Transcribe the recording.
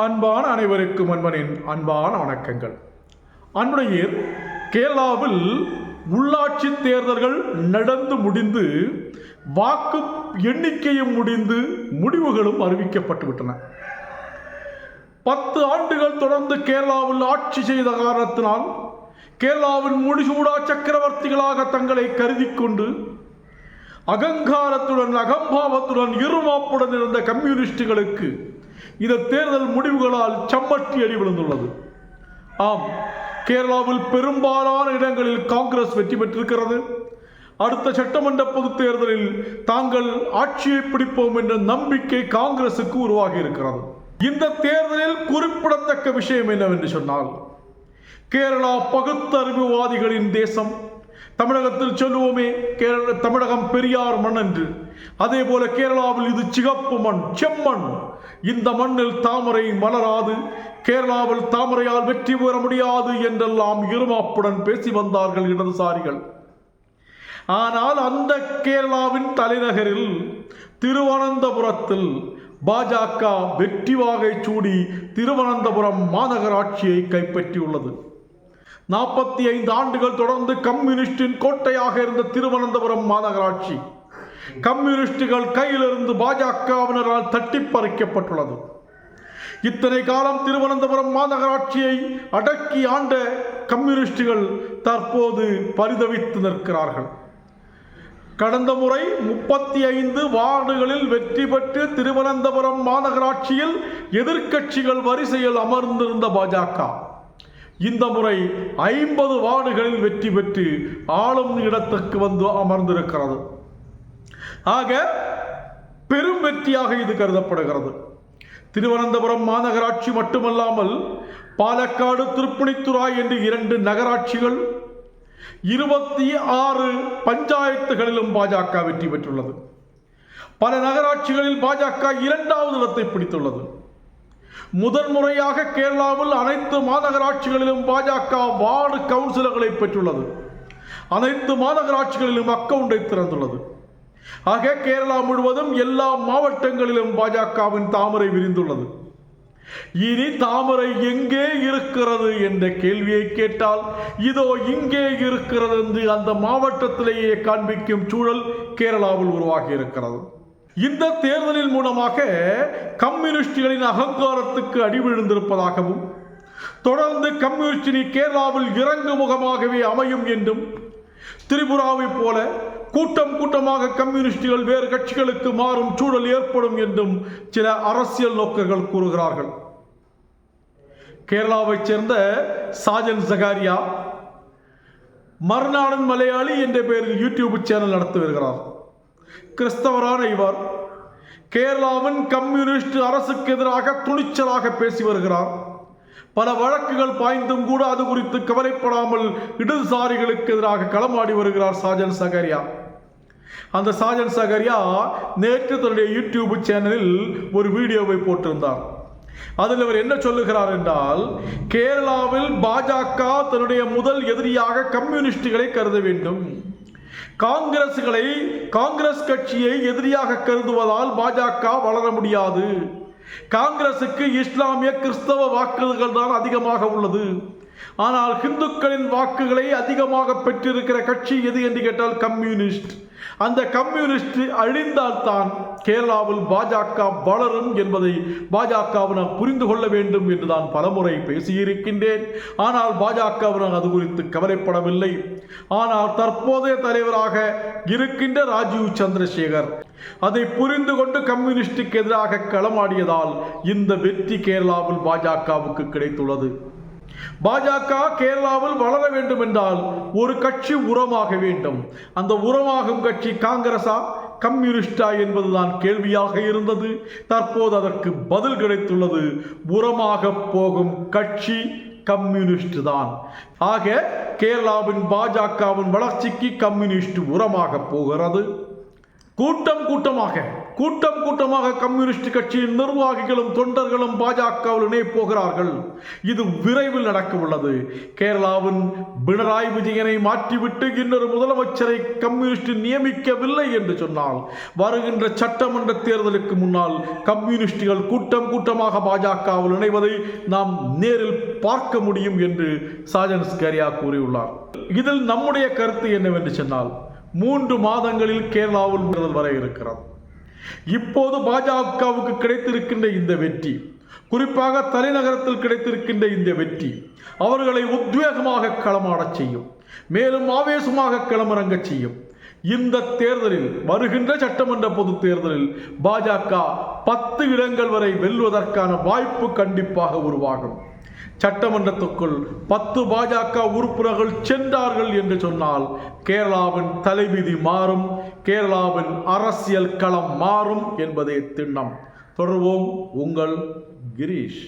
அன்பான அனைவருக்கும் அன்பனின் அன்பான வணக்கங்கள். அன்புடைய கேரளாவில் உள்ளாட்சி தேர்தல்கள் நடந்து முடிந்து வாக்கு எண்ணிக்கையும் முடிந்து முடிவுகளும் அறிவிக்கப்பட்டுவிட்டன. 10 ஆண்டுகள் தொடர்ந்து கேரளாவில் ஆட்சி செய்த காரணத்தினால் கேரளாவின் முடிசூடா சக்கரவர்த்திகளாக தங்களை கருதி கொண்டு அகங்காரத்துடன் அகம்பாவத்துடன் இருமாப்புடன் இருந்த கம்யூனிஸ்டுகளுக்கு இந்த தேர்தல் முடிவுகளால் சம்மட்டி அடி விழுந்துள்ளது. ஆம், கேரளாவில் பெரும்பாலான இடங்களில் காங்கிரஸ் வெற்றி பெற்றிருக்கிறது. அடுத்த சட்டமன்ற பொதுத் தேர்தலில் தாங்கள் ஆட்சியை பிடிப்போம் என்ற நம்பிக்கை காங்கிரசுக்கு உருவாகி இருக்கிறது. இந்த தேர்தலில் குறிப்பிடத்தக்க விஷயம் என்னவென்று சொன்னால், கேரளா பகுத்தறிவுவாதிகளின் தேசம். தமிழகத்தில் சொல்லுவோமே தமிழகம் பெரியார் மண் என்று, அதே போல கேரளாவில் இது சிகப்பு மண், செம்மண். இந்த மண்ணில் தாமரை மலராது, கேரளாவில் தாமரையால் வெற்றி பெற முடியாது என்றெல்லாம் இருமாப்புடன் பேசி வந்தார்கள் இடதுசாரிகள். ஆனால் அந்த கேரளாவின் தலைநகரில் திருவனந்தபுரத்தில் பாஜக வெற்றி வாகை சூடி திருவனந்தபுரம் மாநகராட்சியை கைப்பற்றியுள்ளது. 45 ஆண்டுகள் தொடர்ந்து கம்யூனிஸ்டின் கோட்டையாக இருந்த திருவனந்தபுரம் மாநகராட்சி கம்யூனிஸ்டுகள் கையிலிருந்து பாஜகவினரால் தட்டி பறிக்கப்பட்டுள்ளது. இத்தனை காலம் திருவனந்தபுரம் மாநகராட்சியை அடக்கி ஆண்ட கம்யூனிஸ்டுகள் தற்போது பரிதவித்து நிற்கிறார்கள். கடந்த முறை 35 வார்டுகளில் வெற்றி பெற்று திருவனந்தபுரம் மாநகராட்சியில் எதிர்க்கட்சிகள் வரிசையில் அமர்ந்திருந்த பாஜக இந்த முறை 50 வார்டுகளில் வெற்றி பெற்று ஆளும் இடத்துக்கு வந்து அமர்ந்திருக்கிறது. ஆக பெரும் வெற்றியாக இது கருதப்படுகிறது. திருவனந்தபுரம் மாநகராட்சி மட்டுமல்லாமல் பாலக்காடு, திருப்புணித்துறாய் என்று 2 நகராட்சிகள், 26 பஞ்சாயத்துகளிலும் பாஜக வெற்றி பெற்றுள்ளது. பல நகராட்சிகளில் பாஜக 2வது இடத்தை பிடித்துள்ளது. முதன்முறையாக கேரளாவில் அனைத்து மாநகராட்சிகளிலும் பாஜக வார்டு கவுன்சிலர்களை பெற்றுள்ளது. அனைத்து மாநகராட்சிகளிலும் அக்கவுண்டை திறந்துள்ளது. ஆக கேரளா முழுவதும் எல்லா மாவட்டங்களிலும் பாஜகவின் தாமரை விரிந்துள்ளது. இனி தாமரை எங்கே இருக்கிறது என்ற கேள்வியை கேட்டால், இதோ இங்கே இருக்கிறது என்று அந்த மாவட்டத்திலேயே காண்பிக்கும் சூழல் கேரளாவில் உருவாகி இருக்கிறது. இந்த தேர்தலின் மூலமாக கம்யூனிஸ்டுகளின் அகங்காரத்துக்கு அடிவிழுந்திருப்பதாகவும், தொடர்ந்து கம்யூனிஸ்டினி கேரளாவில் இறங்கு முகமாகவே அமையும் என்றும், திரிபுராவை போல கூட்டம் கூட்டமாக கம்யூனிஸ்டுகள் வேறு கட்சிகளுக்கு மாறும் சூழல் ஏற்படும் என்றும் சில அரசியல் நோக்கர்கள் கூறுகிறார்கள். கேரளாவைச் சேர்ந்த சாஜன் சகாரியா மறுநாடன் மலையாளி என்ற பெயரில் யூடியூப் சேனல் நடத்தி வருகிறார். கிறிஸ்தவரான இவர் கேரளாவின் கம்யூனிஸ்ட் அரசுக்கு எதிராக துணிச்சலாக பேசி வருகிறார். பல வழக்குகள் பாய்ந்தும் கூட அது குறித்து கவலைப்படாமல் இடதுசாரிகளுக்கு எதிராக களமாடி வருகிறார் சாஜன் சகாரியா. அந்த சாஜன் சகாரியா நேற்று தன்னுடைய யூடியூப் சேனலில் ஒரு வீடியோவை போட்டிருந்தார். அதில் அவர் என்ன சொல்லுகிறார் என்றால், கேரளாவில் பாஜக தன்னுடைய முதல் எதிரியாக கம்யூனிஸ்டுகளை கருத வேண்டும். காங்கிரஸ் கட்சியை எதிரியாக கருதுவதால் பாஜக வளர முடியாது. காங்கிரசுக்கு இஸ்லாமிய கிறிஸ்தவ வாக்குகள் தான் அதிகமாக உள்ளது. ஆனால் இந்துக்களின் வாக்குகளை அதிகமாக பெற்றிருக்கிற கட்சி எது என்று கேட்டால் கம்யூனிஸ்ட். அந்த கம்யூனிஸ்ட் அழிந்தால்தான் கேரளாவில் பாஜக வளரும் என்பதை பாஜகவினர் புரிந்து கொள்ள வேண்டும் என்று நான் பலமுறை பேசியிருக்கின்றேன். ஆனால் பாஜகவினர் அது குறித்து கவலைப்படவில்லை. ஆனால் தற்போதைய தலைவராக இருக்கின்ற ராஜீவ் சந்திரசேகர் அதை புரிந்து கொண்டு கம்யூனிஸ்டுக்கு எதிராக களமாடியதால் இந்த வெற்றி கேரளாவில் பாஜகவுக்கு கிடைத்துள்ளது. பாஜக கேரளாவில் வளர வேண்டும் என்றால் ஒரு கட்சி உரமாக வேண்டும். அந்த உரமாகும் கட்சி காங்கிரஸா கம்யூனிஸ்டா என்பதுதான் கேள்வியாக இருந்தது. தற்போது அதற்கு பதில் கிடைத்துள்ளது. உரமாக போகும் கட்சி கம்யூனிஸ்ட் தான். ஆக கேரளாவின் பாஜகவின் வளர்ச்சிக்கு கம்யூனிஸ்ட் உரமாக போகிறது. கூட்டம் கூட்டமாக கூட்டம் கூட்டமாக கம்யூனிஸ்ட் கட்சியின் நிர்வாகிகளும் தொண்டர்களும் பாஜகவில் இணைய போகிறார்கள். இது விரைவில் நடக்க உள்ளது. கேரளாவின் பினராயி விஜயனை மாற்றிவிட்டு இன்னொரு முதலமைச்சரை கம்யூனிஸ்ட் நியமிக்கவில்லை என்று சொன்னால் வருகின்ற சட்டமன்ற தேர்தலுக்கு முன்னால் கம்யூனிஸ்டுகள் கூட்டம் கூட்டமாக பாஜகவில் இணைவதை நாம் நேரில் பார்க்க முடியும் என்று சாஜன் ஸ்கரியா கூறியுள்ளார். இதில் நம்முடைய கருத்து என்னவென்று சொன்னால் 3 மாதங்களில் கேரளாவில் தேர்தல் வர இருக்கிறது. இப்போது பாஜகவுக்கு கிடைத்திருக்கின்ற இந்த வெற்றி, குறிப்பாக தலைநகரத்தில் கிடைத்திருக்கின்ற இந்த வெற்றி அவர்களை உத்வேகமாக களமாடச் செய்யும், மேலும் ஆவேசமாக களமிறங்க செய்யும். இந்த தேர்தலில், வருகின்ற சட்டமன்ற பொது தேர்தலில் பாஜக 10 இடங்கள் வரை வெல்வதற்கான வாய்ப்பு கண்டிப்பாக உருவாகும். சட்டமன்றத்துக்குள் 10 பாஜக உறுப்பினர்கள் சென்றார்கள் என்று சொன்னால் கேரளாவின் தலைவிதி மாறும், கேரளாவின் அரசியல் களம் மாறும் என்பதே திண்ணம். தொடர்வோம். உங்கள் கிரீஷ்.